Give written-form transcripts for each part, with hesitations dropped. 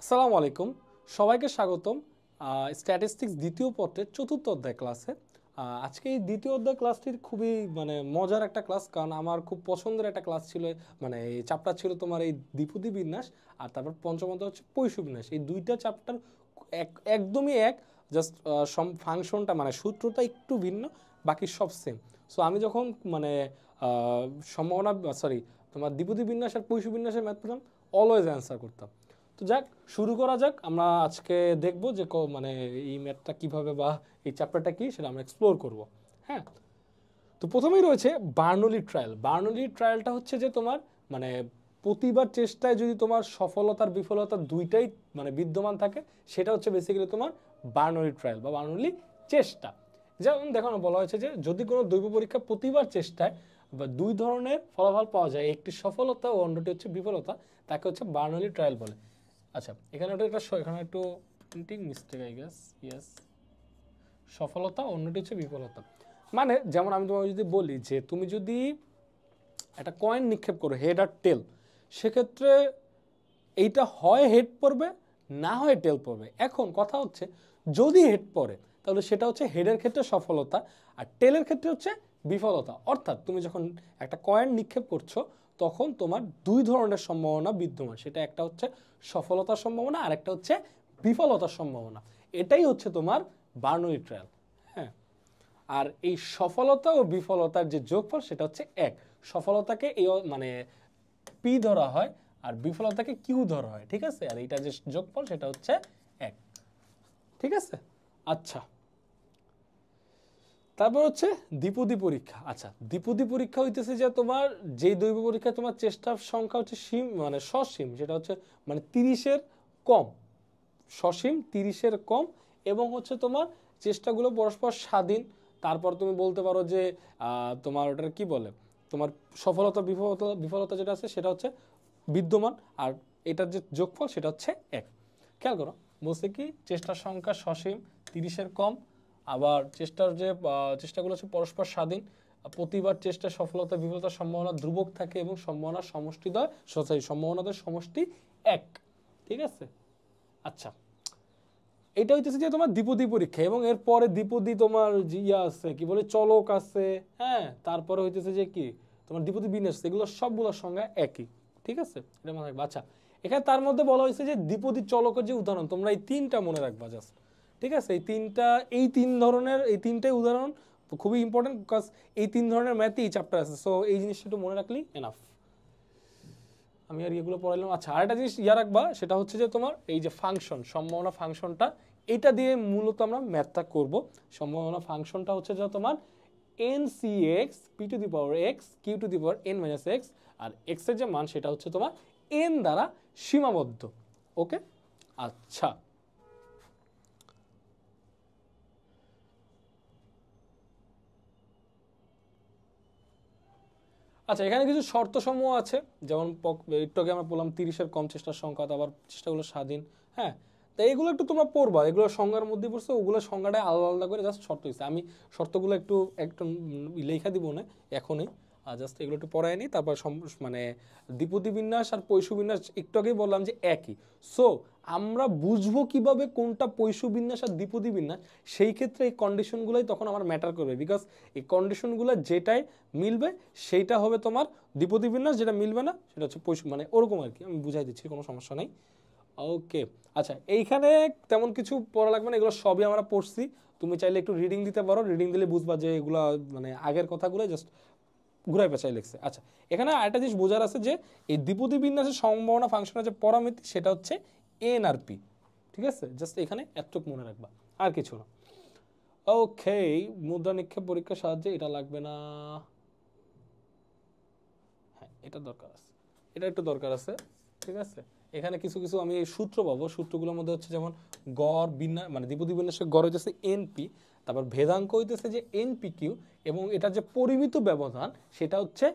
আসসালামু আলাইকুম, সবাইকে স্বাগতম স্ট্যাটিস্টিক্স দ্বিতীয় পত্রের চতুর্থ অধ্যায় ক্লাসে। আজকে এই দ্বিতীয় অধ্যায় ক্লাসটির খুবই মজার একটা ক্লাস, কারণ আমার খুব পছন্দের একটা ক্লাস ছিল। এই চ্যাপ্টার ছিল তোমার এই দ্বিপদী বিন্যাস, আর তারপর পঞ্চম অধ্যায় হচ্ছে পৈশু বিন্যাস। এই দুইটা চ্যাপ্টার একদমই এক, জাস্ট ফাংশনটা সূত্রটা একটু ভিন্ন, বাকি সব সেম। সো আমি যখন সম্ভাবনা তোমার দ্বিপদী বিন্যাস আর পৈশু বিন্যাসের ম্যাথ পেলাম, অলওয়েজ অ্যান্সার করতাম। তো যাক, শুরু করা যাক। আমরা আজকে দেখব যে এই ম্যাথটা কিভাবে বা এই চ্যাপ্টারটা কি সেটা আমরা এক্সপ্লোর করব। হ্যাঁ, তো প্রথমেই রয়েছে বার্নলি ট্রায়াল। বার্নলি ট্রায়ালটা হচ্ছে যে তোমার মানে প্রতিবার চেষ্টায় যদি তোমার সফলতার বিফলতা দুইটাই বিদ্যমান থাকে, সেটা হচ্ছে বেসিক্যালি তোমার বার্নলি ট্রায়াল বা বার্নলি চেষ্টা। যেমন দেখো না, বলা হয়েছে যে যদি কোনো দৈব পরীক্ষা প্রতিবার চেষ্টায় বা দুই ধরনের ফলাফল পাওয়া যায়, একটি সফলতা ও অন্যটি হচ্ছে বিফলতা, তাকে হচ্ছে বার্নলি ট্রায়াল বলে। আচ্ছা, এখানে এখানে একটু printing mistake I guess. Yes, সফলতা অন্যটি হচ্ছে বিফলতা। যেমন আমি তোমাকে যদি বলি যে তুমি যদি একটা কয়েন নিক্ষেপ করো হেড আর টেল, সেক্ষেত্রে এইটা হয় হেড পড়বে, না হয় টেল পড়বে। এখন কথা হচ্ছে যদি হেড পড়ে তাহলে সেটা হচ্ছে হেডের ক্ষেত্রে সফলতা, আর টেলের ক্ষেত্রে হচ্ছে বিফলতা। অর্থাৎ তুমি যখন একটা কয়েন নিক্ষেপ করছো তখন তোমার দুই ধরনের সম্ভাবনা বিদ্যমান, সেটা একটা হচ্ছে সফলতার সম্ভাবনা আর একটা হচ্ছে বিফলতার সম্ভাবনা। এটাই হচ্ছে তোমার বার্নলি ট্রায়াল। হ্যাঁ, আর এই সফলতা ও বিফলতার যে যোগফল সেটা হচ্ছে এক। সফলতাকে এই পি ধরা হয় আর বিফলতাকে কিউ ধরা হয়, ঠিক আছে। আর এইটা যে যোগফল সেটা হচ্ছে এক, ঠিক আছে। আচ্ছা, তারপর হচ্ছে দ্বিপদী পরীক্ষা। আচ্ছা, দ্বিপদী পরীক্ষা হইতেছে যে তোমার যেই দৈব পরীক্ষা তোমার চেষ্টার সংখ্যা হচ্ছে সীম সসীম, সেটা হচ্ছে 30-এর কম, সসীম 30-এর কম, এবং হচ্ছে তোমার চেষ্টাগুলো পরস্পর স্বাধীন। তারপর তুমি বলতে পারো যে তোমার ওটার কি বলে, তোমার সফলতা বিফলতা বিফলতা যেটা আছে সেটা হচ্ছে বিদ্যমান, আর এটার যে যোগফল সেটা হচ্ছে এক। খেয়াল করো, বলছে কি চেষ্টার সংখ্যা সসীম 30-এর কম, আবার চেষ্টাগুলো হচ্ছে পরস্পর স্বাধীন, প্রতিবার চেষ্টায় সফলতা বিফলতার সম্ভাবনা ধ্রুবক থাকে, এবং সম্ভাবনাদের সমষ্টি এক, ঠিক আছে। আচ্ছা, এটা হইতেছে যে তোমার দ্বিপদী পরীক্ষা, এবং এরপরে দ্বিপদী তোমার ইয়া আছে কি বলে চলক আছে। হ্যাঁ, তারপরে হইতেছে যে কি তোমার দ্বিপদী বিন্যাস, এগুলো সবগুলোর সংজ্ঞা একই, ঠিক আছে। এটা মনে রাখবা। আচ্ছা, এখানে তার মধ্যে বলা হয়েছে যে দ্বিপদী চলকের যে উদাহরণ, তোমরা এই তিনটা মনে রাখবা জাস্ট, ঠিক আছে। এই তিনটাই উদাহরণ খুবই ইম্পর্টেন্ট, বিকজ এই তিন ধরনের ম্যাথই এই চ্যাপ্টার আছে। সো এই জিনিসটা একটু মনে রাখলেই এনাফ। আমি আর ইয়েগুলো পড়াইলাম। আচ্ছা, আরেকটা জিনিস রাখবা, সেটা হচ্ছে যে তোমার এই যে ফাংশন, সম্ভাবনা ফাংশনটা, এটা দিয়ে মূলত আমরা ম্যাথটা করব। সম্ভাবনা ফাংশনটা হচ্ছে যে তোমার NCx p to the power x q to the power n minus x, আর x এর যে মান সেটা হচ্ছে তোমার n দ্বারা সীমাবদ্ধ। ওকে, আচ্ছা। আচ্ছা, এখানে কিছু শর্ত সমূহ আছে, যেমন একটু আগে আমরা বললাম 30-এর কম চেষ্টার সংখ্যা, আবার চেষ্টাগুলো স্বাধীন। হ্যাঁ, তো এগুলো একটু তোমরা পড়বা, এগুলো সংজ্ঞার মধ্যে পড়ছে, ওগুলো সংজ্ঞাটা আলাদা আলাদা করে জাস্ট শর্ত হয়েছে। আমি শর্তগুলো একটু একটু লেখা দিব না এখনই, জাস্ট এগুলো একটু পড়ায় নিই। তারপর দ্বিপদী বিন্যাস আর পৈশু বিন্যাস একটু আগেই বললাম যে একই। সো আমরা বুঝবো কিভাবে কোনটা পৈশু বিন্যাস আর দ্বিপদী বিন্যাস, সেই ক্ষেত্রে এই কন্ডিশনগুলোই তখন আমার ম্যাটার করবে, বিকজ এই কন্ডিশনগুলো যেটাই মিলবে সেইটা হবে তোমার দ্বিপদী বিন্যাস, যেটা মিলবে না সেটা হচ্ছে পৈশু, ওরকম আর কি। আমি বুঝাই দিচ্ছি, কোনো সমস্যা নেই। ওকে, আচ্ছা, এইখানে তেমন কিছু পড়া লাগবে না, এগুলো সবই আমরা পড়ছি। তুমি চাইলে একটু রিডিং দিতে পারো, রিডিং দিলে বুঝবা যে এগুলো আগের কথাগুলো জাস্ট ঘুরাই পেঁচাই লিখছে। আচ্ছা, এখানে আরেকটা জিনিস বোঝার আছে যে এই দ্বিপদী বিন্যাসের সম্ভাবনা ফাংশনের যে পরামিতি সেটা হচ্ছে এন আর পি, ঠিক আছে। জাস্ট এখানে এতটুকু মনে রাখবা, আর কিছু না। ওকে, মুদ্রা নিক্ষেপ পরীক্ষার সাহায্যে এটা লাগবে না। হ্যাঁ, এটা দরকার আছে, এটা একটু দরকার আছে, ঠিক আছে। এখানে কিছু কিছু আমি সূত্র পাবো, সূত্রগুলোর মধ্যে হচ্ছে যেমন গড় বিন্যাস দ্বিপদী বিন্যাসের গড় হইতেছে এনপি, তারপর ভেদাঙ্ক হইতেছে যে এনপি কিউ, এবং এটার যে পরিমিত ব্যবধান সেটা হচ্ছে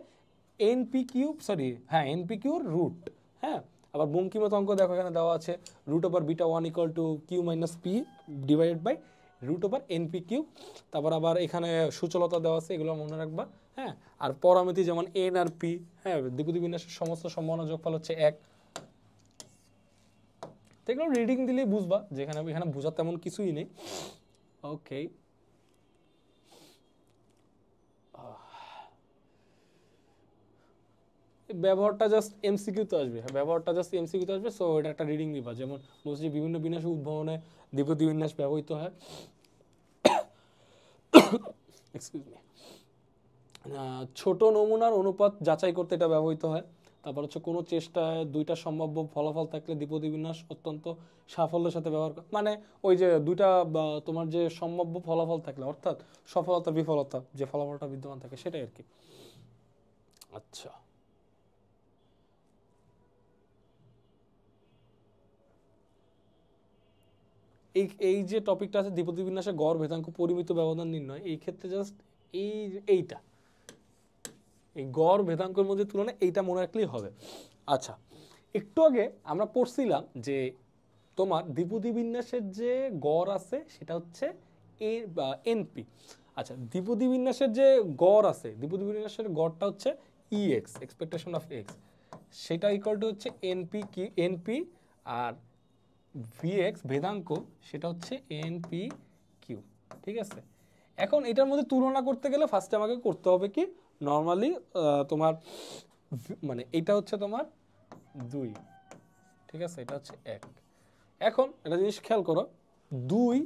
এনপি কিউ, এনপি কিউর রুট। হ্যাঁ, আবার বঙ্কিমত অঙ্ক দেখো এখানে দেওয়া আছে, root over beta 1 equal to Q minus P divided by root over NP Q. তারপর আবার এখানে সূচলতা দেওয়া আছে, এগুলো মনে রাখবা। হ্যাঁ, আর পরামিতি যেমন এন আর পি। হ্যাঁ, দ্বিপদী বিন্যাসের সমস্ত সম্ভাবনা যোগফল হচ্ছে এক। তো এগুলো রিডিং দিলেই বুঝবা, যেখানে এখানে বোঝার তেমন কিছুই নেই। ওকে, ব্যবহারটা জাস্ট এমসিকিউতে আসবে, ব্যবহারটা জাস্ট এমসিকিউতে আসবে, সো এটা একটা রিডিং দিবা। যেমন বলছি যে বিভিন্ন বিন্যাস উদ্ভাবনে দ্বিপদী বিন্যাস ব্যবহৃত হয়, এক্সকিউজ মি, ছোট নমুনার অনুপাত যাচাই করতে এটা ব্যবহৃত হয়। তারপর হচ্ছে কোনো চেষ্টায় দুইটা সম্ভাব্য ফলাফল থাকলে দ্বিপদী বিন্যাস অত্যন্ত সাফল্যের সাথে ব্যবহার করে, মানে ওই যে দুইটা তোমার যে সম্ভাব্য ফলাফল থাকলে, অর্থাৎ সফলতা বিফলতা, যে ফলাফলটা বিদ্যমান থাকে সেটাই আর কি। আচ্ছা, এই যে টপিকটা আছে দ্বিপদী বিন্যাসে গড় ভেদাঙ্ক পরিমিত ব্যবধান নির্ণয়, এই ক্ষেত্রে জাস্ট এইটা এই গড় ভেদাঙ্কের মধ্যে তুলনায় এইটা মনে রাখলেই হবে। আচ্ছা, একটু আগে আমরা পড়ছিলাম যে তোমার দ্বিপদী বিন্যাসের যে গড় আছে সেটা হচ্ছে এনপি। আচ্ছা, দ্বিপদী বিন্যাসের যে গড় আছে, দ্বিপদী বিন্যাসের গড়টা হচ্ছে ইএক্স, এক্সপেকটেশন অফ এক্স, সেটা ইকুয়াল টু হচ্ছে এনপি, আর ভিএক্স ভেদাঙ্ক সেটা হচ্ছে এনপি কিউ। ঠিক আছে, এখন এটার মধ্যে তুলনা করতে গেলে ফার্স্টে আমাকে করতে হবে কি, নর্মালি তোমার মানে এটা হচ্ছে তোমার 2, ঠিক আছে, এটা হচ্ছে 1। এখন একটা জিনিস খেয়াল করো, 2/1,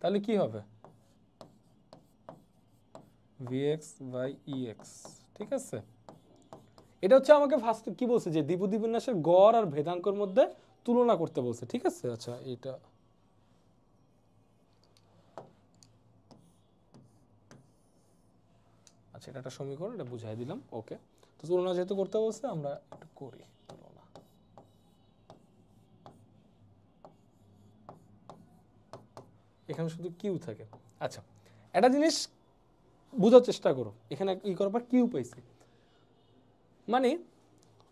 তাহলে কি হবে, vx বাই ex। ঠিক আছে, এটা হচ্ছে আমাকে ফার্স্ট কি বলছে যে দ্বিপদী বিন্যাসের গড় আর ভেদাঙ্কের মধ্যে তুলনা করতে বলছে। ঠিক আছে, আচ্ছা এটা এটা একটা সমীকরণ, এটা বুঝাই দিলাম। ওকে, তো তুলনা যেহেতু করতে বলছে আমরা একটু করি তুলনা। এখানে শুধু কিউ থাকে। আচ্ছা, একটা জিনিস বোঝার চেষ্টা করো, এখানে ই করার পর কিউ পাইছি, মানে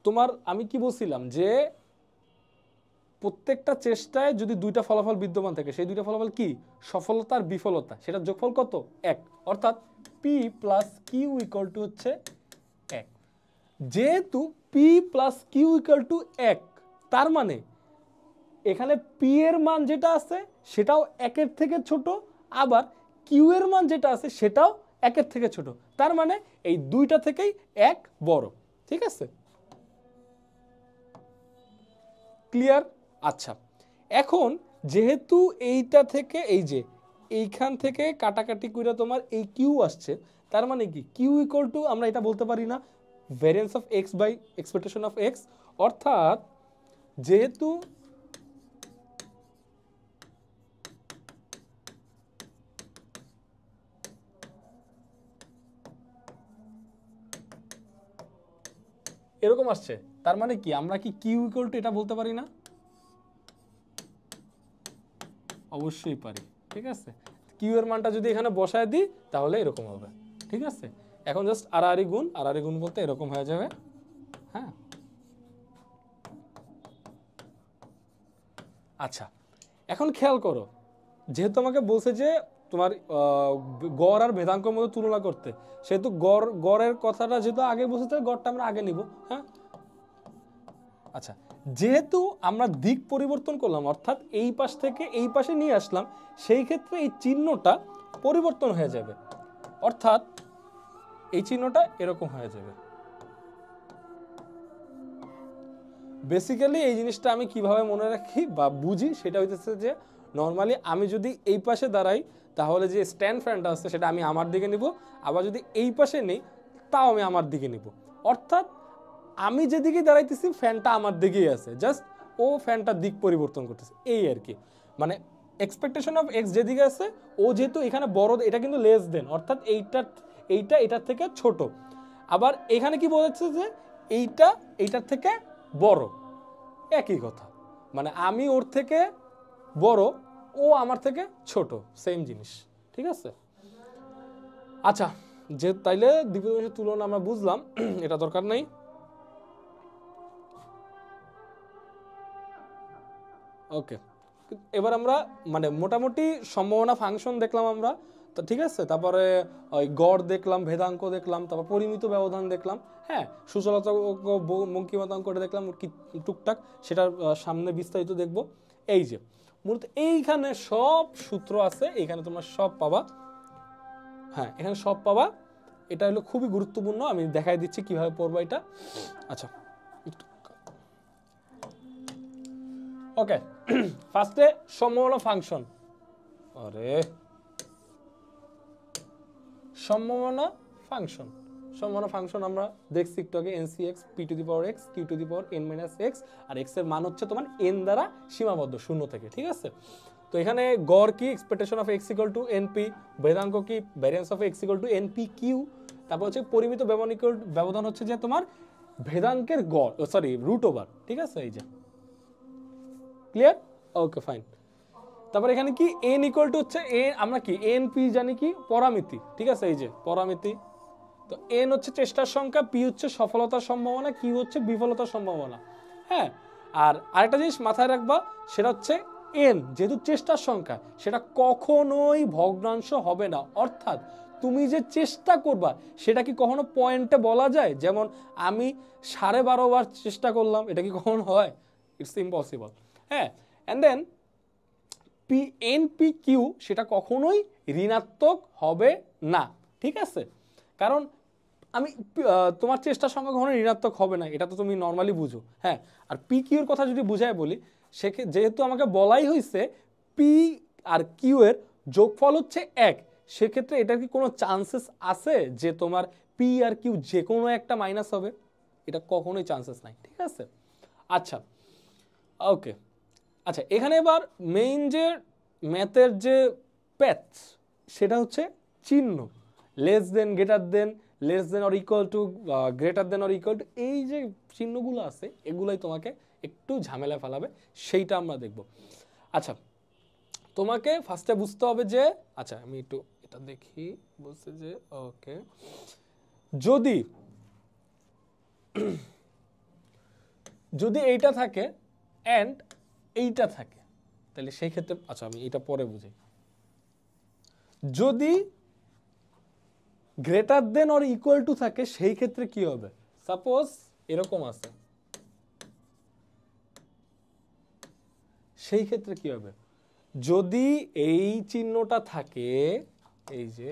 তোমার আমি কি বলছিলাম যে প্রত্যেকটা চেষ্টায় যদি দুইটা ফলাফল বিদ্যমান থাকে, সেই দুইটা ফলাফল কি, সফলতা আর বিফলতা, সেটা যোগফল কত, 1, অর্থাৎ P plus Q equal to হচ্ছে 1। যেহেতু P plus Q equal to 1, তার মানে এখানে পি এর মান যেটা আছে সেটাও 1-এর থেকে ছোট, আবার কিউ এর মান যেটা আছে সেটাও 1-এর থেকে ছোট, তার মানে এই দুইটা থেকেই 1 বড়। ঠিক আছে, ক্লিয়ার? আচ্ছা, এখন যেহেতু এইটা থেকে এই যে এইখান থেকে কাটাকাটি করে তোমার এই কিউ আসছে, তার মানে কি কিউ ইকুয়াল টু আমরা এটা বলতে পারি না variance of X by expectation of X, অর্থাৎ যেহেতু এরকম আসছে, তার মানে কি আমরা কি কিউ ইকুয়াল টু এটা বলতে পারি না? অবশ্যই পারি। ঠিক আছে, কিউ এর মানটা যদি এখানে বসায় দিই তাহলে এরকম হবে। ঠিক আছে, এখন জাস্ট আড়াআড়ি গুণ বলতে এরকম হয়ে যাবে। হ্যাঁ, আচ্ছা, এখন খেয়াল করো, যেহেতু আমাকে বলছে যে তোমার গড় আর ভেদাঙ্কের মধ্যে তুলনা করতে, সেহেতু গড়ের কথাটা যেহেতু আগে বলছে, গড়টা আমরা আগে নিব। হ্যাঁ, আচ্ছা, যেহেতু আমরা দিক পরিবর্তন করলাম, অর্থাৎ এই পাশ থেকে এই পাশে নিয়ে আসলাম, সেই ক্ষেত্রে এই চিহ্নটা পরিবর্তন হয়ে যাবে, অর্থাৎ এই চিহ্নটা এরকম হয়ে যাবে। বেসিক্যালি এই জিনিসটা আমি কিভাবে মনে রাখি বা বুঝি সেটা হইতেছে যে নর্মালি আমি যদি এই পাশে দাঁড়াই তাহলে যে স্ট্যান্ড ফ্যানটা আছে সেটা আমি আমার দিকে নিব, আবার যদি এই পাশে নেই তাও আমি আমার দিকে নিব, অর্থাৎ আমি যেদিকে দাঁড়াইতেছি ফ্যানটা আমার দিকেই আছে, জাস্ট ও ফ্যানটার দিক পরিবর্তন করতেছে, এই আর কি। মানে এক্সপেকটেশন অফ এক্স যেদিকে আছে, ও যেহেতু এখানে বড়, এটা কিন্তু লেস দেন, অর্থাৎ এইটা এটার থেকে ছোট, আবার এখানে কি বোঝাচ্ছে যে এইটার থেকে বড়, একই কথা, মানে আমি ওর থেকে বড়, ও আমার থেকে ছোট, সেম জিনিস। ঠিক আছে, আচ্ছা, যে তাইলে দ্বিপদী বিন্যাসের তুলনা আমরা বুঝলাম, এটা দরকার নাই। ওকে, এবার আমরা মানে মোটামুটি সম্ভাবনা ফাংশন দেখলাম আমরা, তো ঠিক আছে, তারপরে ওই গড় দেখলাম, ভেদাঙ্ক দেখলাম, তারপর পরিমিত ব্যবধান দেখলাম, হ্যাঁ, সূচলতা বঙ্কিমতাঙ্ক দেখলাম কি টুকটাক, সেটার সামনে বিস্তারিত দেখব। এই যে মূলত এইখানে সব সূত্র আছে, এইখানে তোমরা সব পাবা, হ্যাঁ এখানে সব পাবা। এটা হলো খুবই গুরুত্বপূর্ণ, আমি দেখাই দিচ্ছি কিভাবে পড়বো এটা। আচ্ছা ওকে, ফার্স্টে সম্ভাবনা ফাংশন। আরে সম্ভাবনা ফাংশন, সম্ভাবনা ফাংশন আমরা দেখছি একটু আগে, NCX p to the power x q to the power n minus x, আর x এর মান হচ্ছে তোমার n দ্বারা সীমাবদ্ধ, শূন্য থেকে, ঠিক আছে। তো এখানে গড় কি, expectation of x equal to np, ভেদাঙ্ক কি, variance of x equal to npq, তারপর হচ্ছে পরিমিত ব্যবধান হচ্ছে যে তোমার ভেদাঙ্কের গড়, সরি রুট ওভার, ঠিক আছে। এই যে ক্লিয়ার, ওকে ফাইন। তারপর এখানে কি n ইকুয়াল টু হচ্ছে আমরা কি np জানি কি পরামিতি, ঠিক আছে, এই যে পরামিতি। তো n হচ্ছে চেষ্টার সংখ্যা, p হচ্ছে সফলতার সম্ভাবনা, q হচ্ছে বিফলতার সম্ভাবনা, হ্যাঁ। আর আরেকটা জিনিস মাথায় রাখবা, সেটা হচ্ছে n যেহেতু চেষ্টার সংখ্যা, সেটা কখনোই ভগ্নাংশ হবে না। অর্থাৎ তুমি যে চেষ্টা করবা সেটা কি কখনো পয়েন্টে বলা যায়? যেমন আমি 12.5 বার চেষ্টা করলাম, এটা কি কখনো হয়? ইটস ইম্পসিবল, হ্যাঁ। অ্যান্ড দেন NPQ সেটা কখনোই ঋণাত্মক হবে না, ঠিক আছে। কারণ আমি তোমার চেষ্টার সংখ্যা কখনো ঋণাত্মক হবে না, এটা তো তুমি নর্মালি বুঝো, হ্যাঁ। আর PQর কথা যদি বুঝায় বলি, যেহেতু আমাকে বলাই হয়েছে P আর Q এর যোগফল হচ্ছে 1, সেক্ষেত্রে এটার কি কোনো চান্সেস আছে যে তোমার P আর Q যে কোনো একটা মাইনাস হবে? এটা কখনোই চান্সেস নাই, ঠিক আছে। আচ্ছা ওকে, আচ্ছা এখানে এবার মেইন যে ম্যাথের যে প্যাচ, সেটা হচ্ছে চিহ্ন, less than, greater than, less than or equal to, greater than or equal to, এই যে চিহ্নগুলো আছে এগুলোই তোমাকে একটু ঝামেলা ফেলাবে, সেইটা আমরা দেখব। আচ্ছা তোমাকে ফার্স্টে বুঝতে হবে যে, আচ্ছা আমি একটু এটা দেখি, বলছে যে ওকে, যদি যদি এইটা থাকে অ্যান্ড এইটা থাকে, তাহলে সেই ক্ষেত্রে, আচ্ছা আমি এটা পরে বুঝি, যদি greater than or equal to থাকে সেই ক্ষেত্রে কি হবে? সাপোজ এরকম আছে, সেই ক্ষেত্রে কি হবে? যদি এই চিহ্নটা থাকে, এই যে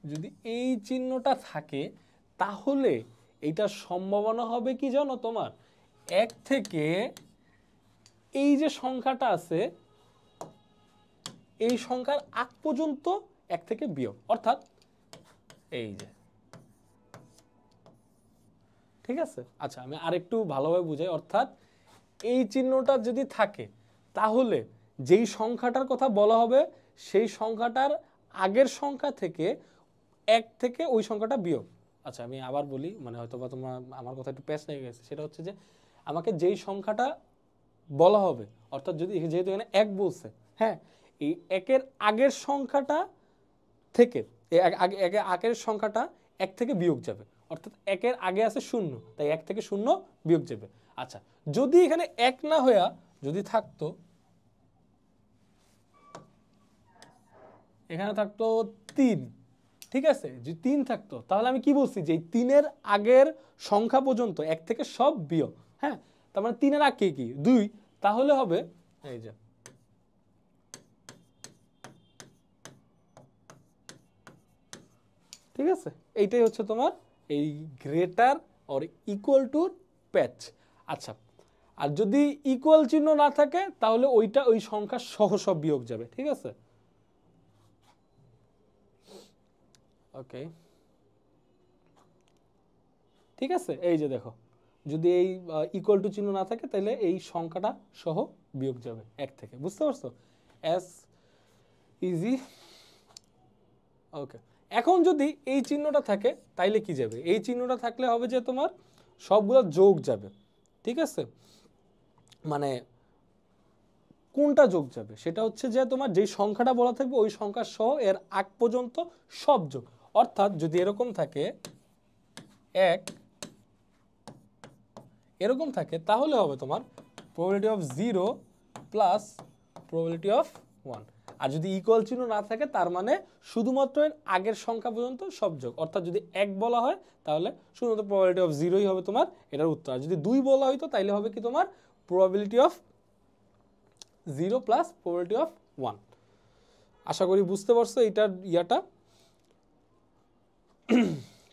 যদি এই চিহ্নটা থাকে, তাহলে এইটার সম্ভাবনা হবে কি জানো তোমার, 1 থেকে এই যে সংখ্যাটা আছে, এই সংখ্যার আগ পর্যন্ত 1 থেকে বিয়োগ, অর্থাৎ এই যে, ঠিক আছে। আচ্ছা আমি আরেকটু ভালোভাবে বুঝাই, অর্থাৎ এই চিহ্নটা যদি থাকে, তাহলে যেই সংখ্যাটার কথা বলা হবে সেই সংখ্যাটার আগের সংখ্যা থেকে 1 থেকে ওই সংখ্যাটা বিয়োগ। আচ্ছা আমি আবার বলি, মানে হয়তো বা তোমার আমার কথা একটু প্যাচ লেগে গেছে, সেটা হচ্ছে যে আমাকে যেই সংখ্যাটা বলা হবে, অর্থাৎ যদি যেহেতু এখানে 1 বলছে, হ্যাঁ, এই 1-এর আগের সংখ্যাটা থেকে, আগের সংখ্যাটা 1 থেকে বিয়োগ যাবে, অর্থাৎ 1-এর আগে আছে 0, তাই 1 থেকে 0 বিয়োগ যাবে। আচ্ছা যদি এখানে 1 না হইয়া যদি থাকতো, এখানে থাকতো 3, ঠিক আছে, যদি 3 থাকতো, তাহলে আমি কি বলছি যে 3-এর আগের সংখ্যা পর্যন্ত 1 থেকে সব বিয়োগ, হ্যাঁ, তার মানে 3-এর আগে কি 2, তাহলে হবে এই যে, ঠিক আছে। এইটাই হচ্ছে তোমার এই গ্রেটার অর ইকুয়াল টু প্যাচ। আচ্ছা আর যদি ইকুয়াল চিহ্ন না থাকে, তাহলে ওইটা ওই সংখ্যা সহ সব বিয়োগ যাবে, ঠিক আছে। ওকে ঠিক আছে, এই যে দেখো, যদি এই ইকুয়াল টু চিহ্ন না থাকে, তাহলে এই সংখ্যাটা সহ বিয়োগ যাবে 1 থেকে, বুঝতে পারছো? এস ইজি, ওকে। এখন যদি এই চিহ্নটা থাকে, তাইলে কি যাবে? এই চিহ্নটা থাকলে হবে যে তোমার সবগুলো যোগ যাবে, ঠিক আছে। মানে কোনটা যোগ যাবে? সেটা হচ্ছে যে তোমার যেই সংখ্যাটা বলা থাকবে ওই সংখ্যা সহ এর আগ পর্যন্ত সব যোগ, অর্থাৎ যদি এরকম থাকে 1, এরকম থাকে, তাহলে হবে তোমার probability of 0 plus probability of 1। আর যদি ইকুয়াল চিহ্ন না থাকে তার মানে শুধুমাত্র এর আগের সংখ্যা পর্যন্ত সব যোগ, অর্থাৎ যদি 1 বলা হয় তাহলে শুধুমাত্র প্রবাবিলিটি অফ 0ই হবে তোমার এটার উত্তর। আর যদি 2 বলা হইতো তাহলে হবে কি তোমার probability of 0 plus probability of 1। আশা করি বুঝতে পারছো এইটার ইয়াটা।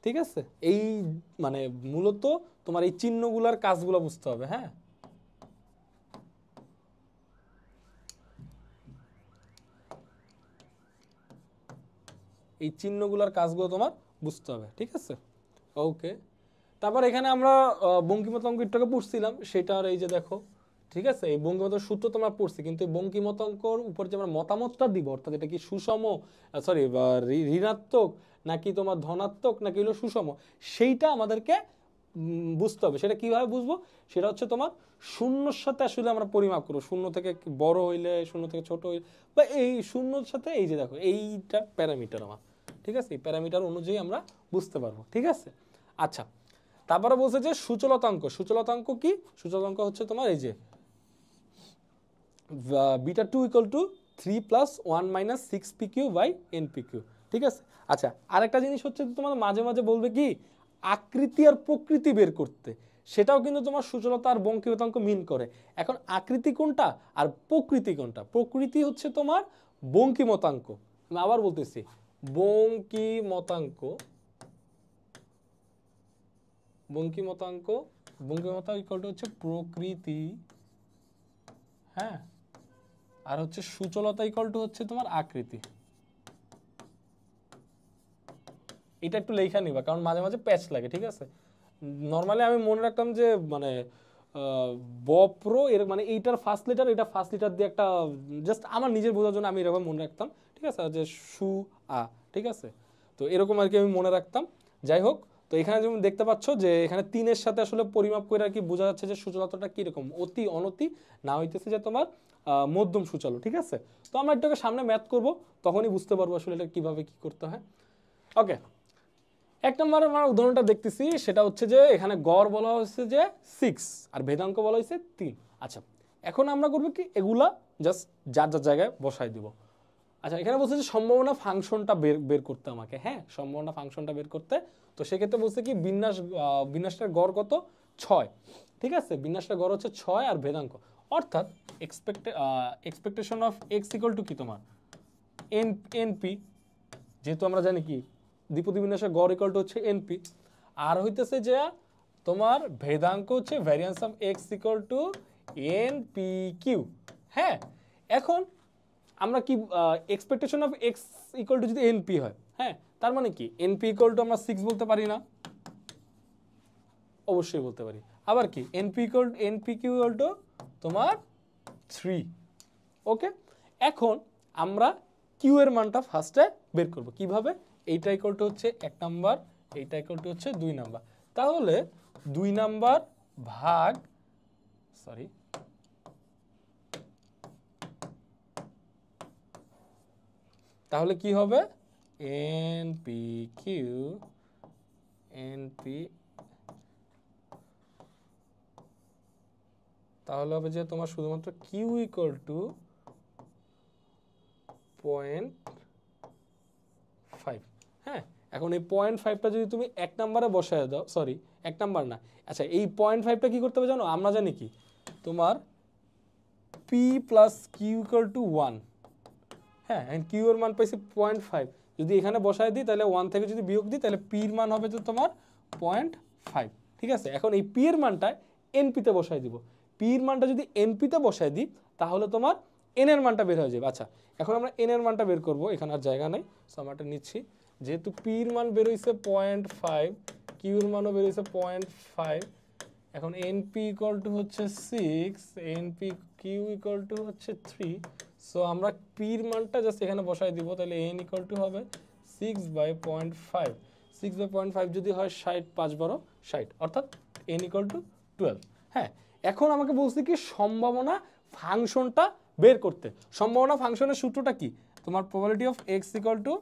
ঠিক আছে, এই মানে মূলত তোমার এই চিহ্নগুলার কাজগুলো বুঝতে হবে। হ্যাঁ, এই চিহ্নগুলার কাজগুলো তোমার বুঝতে হবে। ঠিক আছে, ওকে। তারপর এখানে আমরা বঙ্কিমত অঙ্ক একটু পড়ছিলাম, সেটার এই যে দেখো, ঠিক আছে, এই বঙ্কিমত সূত্র তোমরা পড়ছি, কিন্তু এই বঙ্কিমত অঙ্কর উপর যে আমরা মতামতটা দিব, অর্থাৎ এটা কি সুষম, সরি ঋণাত্মক নাকি তোমার ধনাত্মক নাকি হলো সুষম, সেইটা আমাদেরকে বুঝতে হবে। সেটা কিভাবে বুঝবো? সেটা হচ্ছে তোমার শূন্যর সাথে আসলে আমরা পরিমাপ করবো, শূন্য থেকে বড় হইলে, শূন্য থেকে ছোট হইলে, বা এই শূন্যর সাথে এই যে দেখো এইটা প্যারামিটার আমার, ঠিক আছে, এই প্যারামিটার অনুযায়ী আমরা বুঝতে পারবো। ঠিক আছে, আচ্ছা। তারপরে বলছে যে সূচলতাঙ্ক। সূচলতাঙ্ক কি? সূচলতাঙ্ক হচ্ছে তোমার এই যে beta 2 equal to 3 plus 1 minus 6pq by npq। ঠিক আছে, আচ্ছা। আরেকটা জিনিস হচ্ছে তোমার মাঝে মাঝে বলবে কি আকৃতি আর প্রকৃতি বের করতে, সেটাও কিন্তু তোমার সূচলতা আর বঙ্কিমতাঙ্ক মিন করে। এখন আকৃতি কোনটা আর প্রকৃতি কোনটা? প্রকৃতি হচ্ছে তোমার বঙ্কিমতাঙ্ক, আমি আবার বলতেছি বঙ্কিমতাঙ্ক। বঙ্কিমতাঙ্ক, বঙ্কিমতাঙ্ক ইকুয়াল টু হচ্ছে প্রকৃতি, হ্যাঁ, আর হচ্ছে সূচলতা ইকুয়াল টু হচ্ছে তোমার আকৃতি। এটা একটু লেখা নিবা, কারণ মাঝে মাঝে প্যাচ লাগে। ঠিক আছে, নর্মালি আমি মনে রাখতাম যে মানে বপ্র এর মানে এইটার ফার্স্ট লেটার, এটা ফার্স্ট লেটার দিয়ে একটা জাস্ট আমার নিজের বোঝার জন্য আমি এরকম মনে রাখতাম। ঠিক আছে, যে সু আ, ঠিক আছে, তো এরকম আর কি আমি মনে রাখতাম। যাই হোক, তো এখানে যেমন দেখতে পাচ্ছ যে এখানে 3-এর সাথে আসলে পরিমাপ করে আর কি বোঝা যাচ্ছে যে সূচলতাটা কিরকম, অতি অনতি না হইতেছে যে তোমার মধ্যম সূচালো। ঠিক আছে, তো আমরা এটাকে সামনে ম্যাথ করব, তখনই বুঝতে পারবো আসলে এটা কিভাবে কি করতে হয়। ওকে, এক নম্বর আমরা উদাহরণটা দেখতেছি, সেটা হচ্ছে যে এখানে গড় বলা হয়েছে যে 6 আর ভেদাঙ্ক বলা হয়েছে 3। আচ্ছা, এখন আমরা করবো কি এগুলা জাস্ট যার যার জায়গায় বসাই দিব। আচ্ছা, এখানে বলছে যে সম্ভাবনা ফাংশনটা বের করতে আমাকে। হ্যাঁ, সম্ভাবনা ফাংশনটা বের করতে। তো সেক্ষেত্রে বলছে কি বিন্যাসটার গড় কত? 6। ঠিক আছে, বিন্যাসটার গড় হচ্ছে 6 আর ভেদাঙ্ক, অর্থাৎ expectation of X equal two কি তোমার এনপি, যেহেতু আমরা জানি কি দ্বিপদী বিন্যাসের গড় ইকুয়াল টু হচ্ছে এনপি, আর হইতেছে যে তোমার ভেদাঙ্ক হচ্ছে variance of X equal to NP Q. হ্যাঁ, এখন আমরা কি expectation of X equal to যদি এনপি হয়, হ্যাঁ, তার মানে কি এনপি ইকুয়াল টু আমরা 6 বলতে পারি না? অবশ্যই বলতে পারি। আবার কি এনপি কিউ ইকুয়াল টু তোমার 3। ওকে, এখন আমরা কিউ এর মানটা ফার্স্টে বের করব কিভাবে? এইটা ইকুয়াল টু হচ্ছে 1 নাম্বার, এইটা ইকুয়াল টু হচ্ছে 2 নাম্বার। তাহলে 2 নাম্বার ভাগ, সরি, তাহলে কি হবে? এনপি কিউ, এনপি, তাহলে হবে যে তোমার শুধুমাত্র কিউ ইকুয়াল টু 0.5। হ্যাঁ, এখন এই 0.5টা যদি তুমি 1 নাম্বারে বসায় দাও, সরি 1 নাম্বার না, আচ্ছা, এই 0.5টা কি করতে হবে জানো? আমরা জানি কি তোমার P plus Q equal to 1। হ্যাঁ, কিউ এর মান পাইছি 0.5, যদি এখানে বসায় দিই তাহলে 1 থেকে যদি বিয়োগ দিই তাহলে পির মান হবে তো তোমার 0.5। ঠিক আছে, এখন এই পি এর মানটা এনপিতে বসায় দিব। পির মানটা যদি এনপিতে বসায় দিই তাহলে তোমার এন এর মানটা বের হয়ে যাবে। আচ্ছা, এখন আমরা এন এর মানটা বের করব, এখানে আর জায়গা নেই, সো আমরা এটা নিচ্ছি। যেহেতু পির মান বের হইছে 0.5, কিউর মানও বের হইছে 0.5, এখন এনপি ইকুয়াল টু হচ্ছে 6, এনপি কিউ ইকুয়াল টু হচ্ছে 3। সো আমরা পির মানটা জাস্ট এখানে বসাই দিব, তাহলে এন ইকুয়াল টু হবে 6/0.5। 6/0.5 যদি হয় 60, 5-12 60, অর্থাৎ এন ইকুয়াল টু 12। হ্যাঁ, এখন আমাকে বলছে কি সম্ভাবনা ফাংশনটা বের করতে। সম্ভাবনা ফাংশনের সূত্রটা কি? তোমার probability of X equal to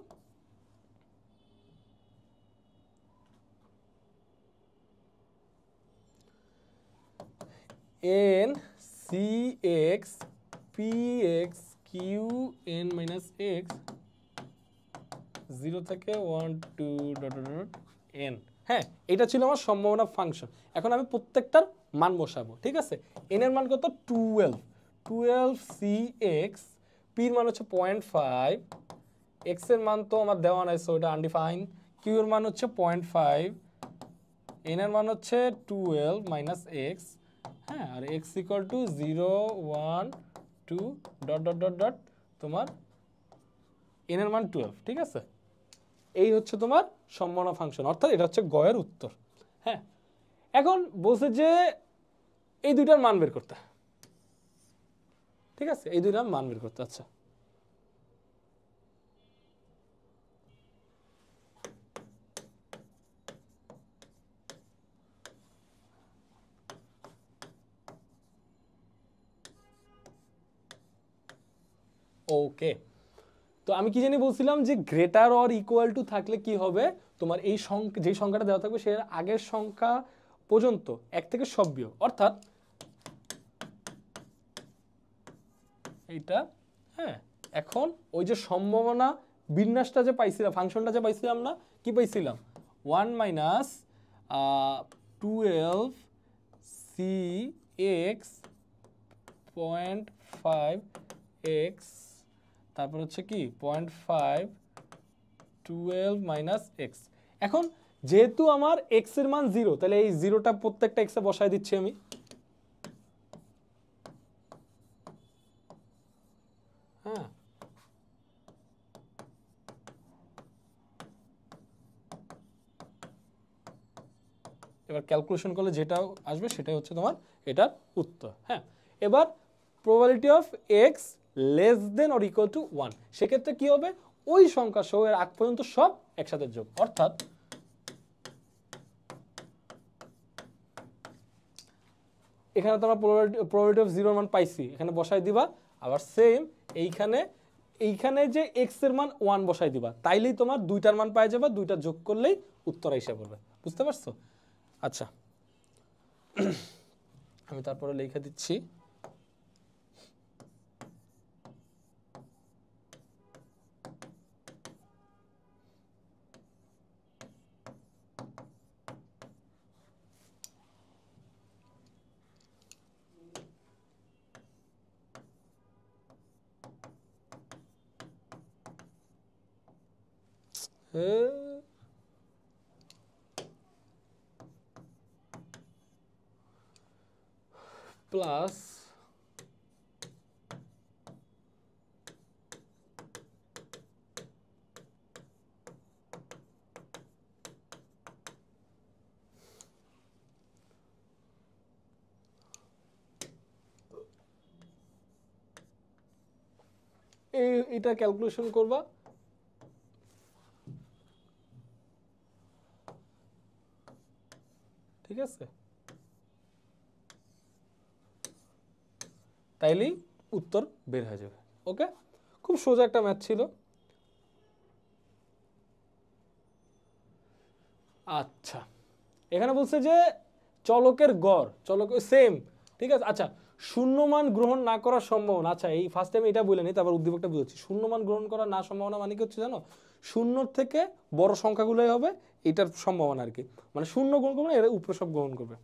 N C X P X Q N minus X 0 থেকে 1 2 ডট ডট ডট এন। হ্যাঁ, এটা ছিল আমার সম্ভাবনা ফাংশন। এখন আমি প্রত্যেকটার মান বসাবো, ঠিক আছে। এন এর মান কত? 12 সি এক্স, পির মান হচ্ছে 0.5, এক্স এর মান তো আমার দেওয়া নাই, সো এটা আনডিফাইন। কিউ এর মান হচ্ছে 0.5, এন এর মান হচ্ছে 12 মাইনাস এক্স, হ্যাঁ, আর x equal to 0 1 2 dot dot dot dot তোমার এন এর মান 12, ঠিক আছে। এই হচ্ছে তোমার সম্ভাবনা ফাংশন, অর্থাৎ এটা হচ্ছে গয়ের উত্তর। হ্যাঁ, এখন বলছে যে এই দুইটার মান বের করতে, ঠিক আছে, এই দুইটার মান বের করতে। আচ্ছা, ওকে, তো আমি কি জানি বলছিলাম যে গ্রেটার অর ইকুয়াল টু থাকলে কি হবে, তোমার এই সংখ্যা, যে সংখ্যাটা দেওয়া থাকবে সেটার আগের সংখ্যা পর্যন্ত এক থেকে সব বিয়োগ, অর্থাৎ এইটা। হ্যাঁ, এখন ওই যে সম্ভাবনা বিন্যাসটা যে পাইছিলাম, ফাংশনটা যে পাইছিলাম না, কি পাইছিলাম? 1 মাইনাস 12 সি এক্স 0.5 এক্স, তারপর হচ্ছে কি 0.5 12 মাইনাস এক্স। এখন যেহেতু আমার এক্স এর মান 0, তাহলে এই 0টা প্রত্যেকটা এক্সে বসায় দিচ্ছি আমি। হ্যাঁ, এবার ক্যালকুলেশন করলে যেটা আসবে সেটাই হচ্ছে তোমার এটার উত্তর। হ্যাঁ, এবার probability of x less than or equal to 1, সেক্ষেত্রে কি হবে? ওই সংখ্যা সহ এর আগ পর্যন্ত সব একসাথে যোগ, অর্থাৎ এখানে তোমরা প্রবাবিলিটি অফ 0 মান পাইছি, এখানে বসাই দিবা। আবার সেম এইখানে যে এক্স এর মান 1 বসাই দিবা, তাইলেই তোমার দুইটার মান পাই যাবে, দুইটা যোগ করলেই উত্তর এসে পড়বে। বুঝতে পারছো? আচ্ছা, আমি তারপরে লিখে দিচ্ছি। প্লাস এটা ক্যালকুলেশন করবা, ঠিক আছে, তাইলেই উত্তর বের হয়ে যাবে। ওকে, খুব সোজা একটা ম্যাথ ছিল। আচ্ছা, এখানে বলছে যে চলকের গড়, চলক সেম, ঠিক আছে। আচ্ছা, শূন্য মান গ্রহণ না করার সম্ভাবনা, আচ্ছা এই ফার্স্ট টাইম এটা বলে নিই, তারপর উদ্দীপকটা বুঝাচ্ছি। শূন্য মান গ্রহণ করার না সম্ভাবনা মানে কি হচ্ছে জানো? শূন্যর থেকে বড় সংখ্যাগুলোই হবে এটার সম্ভাবনা আর কি, মানে শূন্য গ্রহণ করবে না, এর উপরে সব গ্রহণ করবে।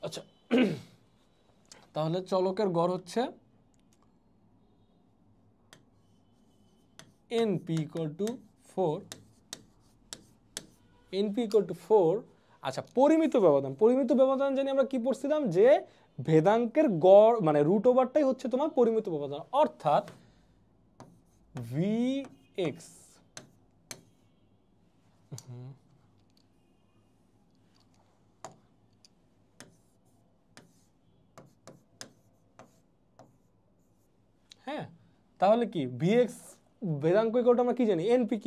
আচ্ছা, তাহলে চলকের গড় হচ্ছে np equal to 4, np equal to 4। আচ্ছা, পরিমিত ব্যবধান, পরিমিত ব্যবধান জানি আমরা কি পড়ছিলাম, যে ভেদাঙ্কের গড় মানে রুট ওভারটাই হচ্ছে তোমার পরিমিত ব্যবধান, অর্থাৎ vx হ্যাঁ, তাহলে কি vx ভেদাঙ্ক ইকুয়াল আমরা কি জানি? npq,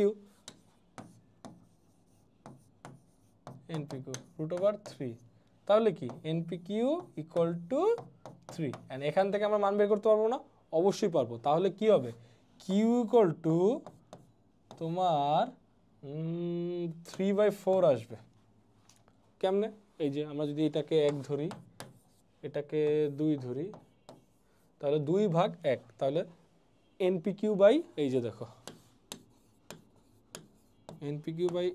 npq রুট ওভার 3, তাহলে কি npq ইকুয়াল টু 3। এন্ড এখান থেকে আমরা মান বের করতে পারবো না? অবশ্যই পারবো। তাহলে কি হবে? কিউ ইকুয়াল টু তোমার 3/4 আসবে। কেমনে? এই যে আমরা যদি এটাকে 1 ধরি, এটাকে 2 ধরি, তাহলে 2/1, তাহলে NPQ বাই এই যে দেখো NPQ বাই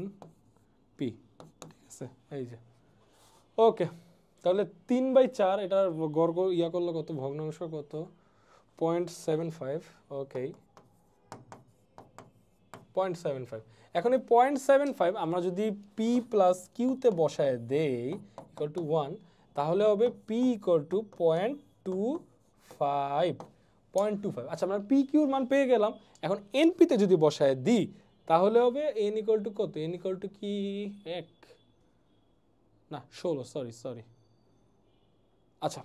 NP, ঠিক আছে এই যে। ওকে, তাহলে 3/4, এটার গড় ইয়া করলে কত, ভগ্নাংশ কত, 0.75। ওকে, 0.75। এখন এই 0.75 আমরা যদি P প্লাস কিউতে বসায় দেই ইকুয়াল টু 1, তাহলে হবে P ইকুয়াল টু 0.25। আচ্ছা, আমরা পি কিউর মান পেয়ে গেলাম। এখন এনপিতে যদি বসায় দিই তাহলে হবে এন ইকুয়াল টু কত, এন ইকুয়াল টু কি 1 না 16, সরি। আচ্ছা,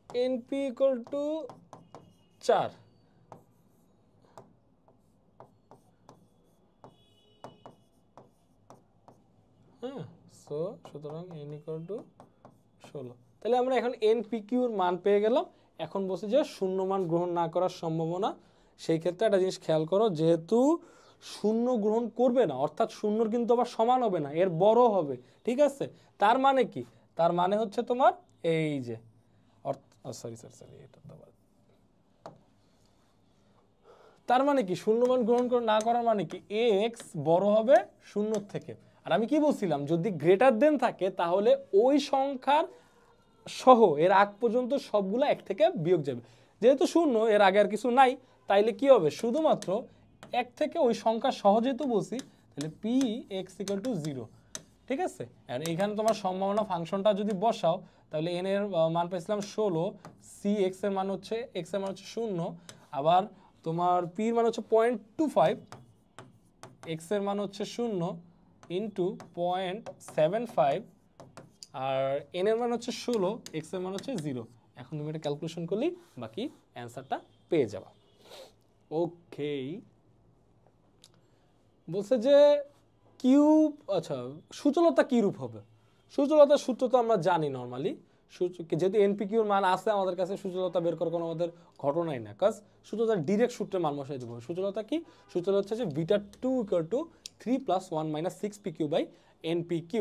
এনপি ইকুয়াল টু 4, হ্যাঁ, সুতরাং এন ইকুয়াল টু 16। তাহলে আমরা এখন এনপিকিউর মান পেয়ে গেলাম। এখন বলছি যে শূন্য মান গ্রহণ না করার সম্ভাবনা। সেই ক্ষেত্রে একটা জিনিস খেয়াল করো, যেহেতু শূন্য গ্রহণ করবে না, অর্থাৎ শূন্যর কিন্তু আবার সমান হবে না, এর বড় হবে, ঠিক আছে। তার মানে কি? তার মানে হচ্ছে তোমার এই যে সরি এটা তো আবার, তার মানে কি শূন্য মান গ্রহণ না করার মানে কি এক্স বড় হবে শূন্যর থেকে। আর আমি কি বলছিলাম, যদি গ্রেটার দেন থাকে তাহলে ওই সংখ্যার সহ এর আগ পর্যন্ত সবগুলো 1 থেকে বিয়োগ যাবে। যেহেতু শূন্য, এর আগে আর কিছু নাই, তাইলে কি হবে, শুধুমাত্র 1 থেকে ওই সংখ্যা সহ যেহেতু বলছি, তাহলে পি এক্স ইকুয়াল টু 0, ঠিক আছে। আর এইখানে তোমার সম্ভাবনা ফাংশনটা যদি বসাও তাহলে এন এর মান পেয়েছিলাম 16, সি এক্স এর মান হচ্ছে 0, আবার তোমার পি এর মান হচ্ছে 0.25, এক্স এর মান হচ্ছে 0 ইন্টু 0.75, আর এন এর মান হচ্ছে 16, এক্স এর মান হচ্ছে 0। এখন তুমি এটা ক্যালকুলেশন করলেই বাকি অ্যান্সারটা পেয়ে যাবা। ওকে, বলছে যে কিউব, আচ্ছা সূচলতা কি রূপ হবে? সূচলতার সূত্র তো আমরা জানি নর্মালি, যেহেতু এনপিকিউর মান আছে আমাদের কাছে, সূচলতা বের করার কোনো আমাদের ঘটনাই না, কাজ সূচলতার ডিরেক্ট সূত্রে মান বসাই দেবো। সূচলতা কি? সূচলতা হচ্ছে যে beta 2 equal to 3 + 1 - 6 PQ by NPQ।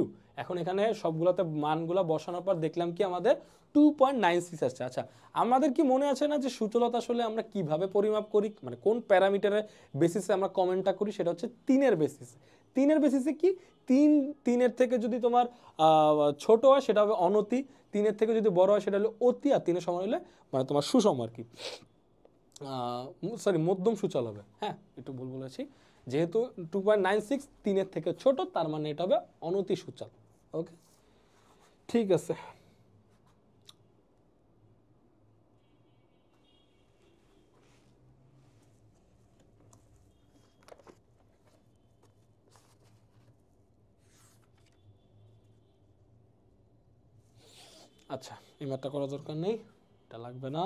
এখন এখানে সবগুলোতে মানগুলো বসানোর পর দেখলাম কি আমাদের 2.96 আসছে। আচ্ছা, আমাদের কি মনে আছে না যে সূচলতা আসলে আমরা কিভাবে পরিমাপ করি, মানে কোন প্যারামিটারের বেসিসে আমরা কমেন্টটা করি? সেটা হচ্ছে 3-এর বেসিসে। 3-এর বেসিসে কি, 3-এর থেকে যদি তোমার ছোট হয় সেটা হবে অনতি, 3-এর থেকে যদি বড় হয় সেটা হলো অতি, আর 3-এর সমান হলে মানে তোমার সুষম আর কি, সরি মধ্যম সূচল হবে। হ্যাঁ, একটু ভুল বলেছি, যেহেতু 2.96 3-এর থেকে ছোট, তার মানে এটা হবে অনতি সূচল। ওকে, ঠিক আছে। আচ্ছা, এই ম্যাথটা করার দরকার নেই, এটা লাগবে না।